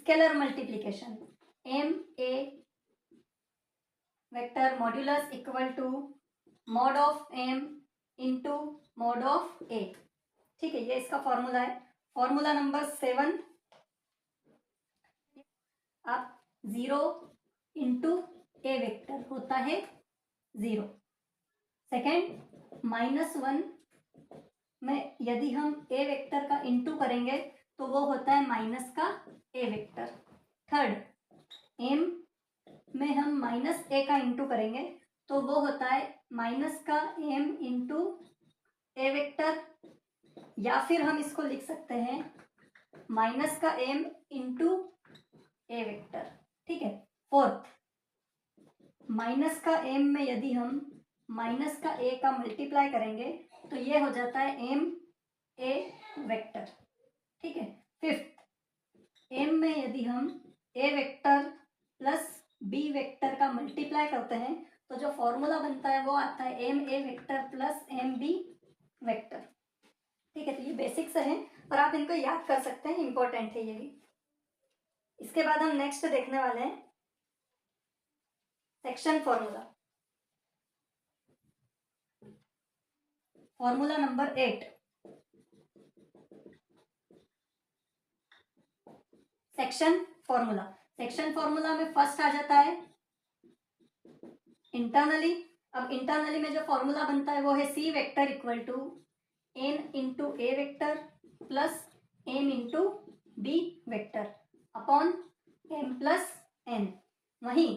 Scalar multiplication, M A vector modulus equal to mod of M into mod of A. ठीक है, ये इसका formula है। Formula number 7, आप 0 इंटू ए वेक्टर होता है 0। सेकेंड, -1 में यदि हम ए वेक्टर का इंटू करेंगे तो वो होता है माइनस का ए वेक्टर। थर्ड, एम में हम माइनस ए का इंटू करेंगे तो वो होता है माइनस का एम इंटू ए वेक्टर, या फिर हम इसको लिख सकते हैं माइनस का एम इंटू ए वेक्टर। ठीक है। फोर्थ, माइनस का एम में यदि हम माइनस का ए का मल्टीप्लाई करेंगे तो ये हो जाता है एम ए वेक्टर। ठीक है। फिफ्थ, एम में यदि हम ए वेक्टर प्लस बी वेक्टर का मल्टीप्लाई करते हैं तो जो फॉर्मूला बनता है वो आता है M A vector plus M B vector. ठीक है, तो ये बेसिक्स है और आप इनको याद कर सकते हैं, इंपॉर्टेंट है ये भी। इसके बाद हम नेक्स्ट देखने वाले हैं section formula. Formula number 8, section formula. Section formula में फर्स्ट आ जाता है इंटरनली। अब इंटरनली में जो फॉर्मूला बनता है वो है C vector equal to N into A vector plus M into B vector upon M plus N. वहीं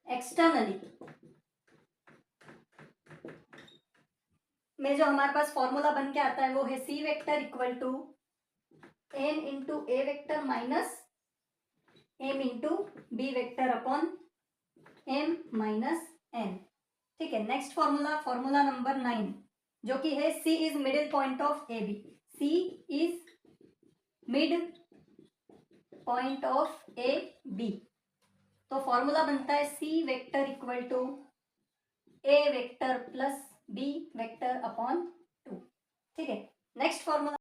एक्सटर्नली में जो हमारे पास फॉर्मूला बन के आता है वो है C vector equal to N into A vector minus M into B vector upon M minus N. ठीक है। नेक्स्ट फॉर्मूला, फॉर्मूला नंबर 9, जो कि है C is middle point of A B. C is mid point of A B. तो formula बनता है C vector equal to A vector plus B vector upon 2। ठीक है। Next formula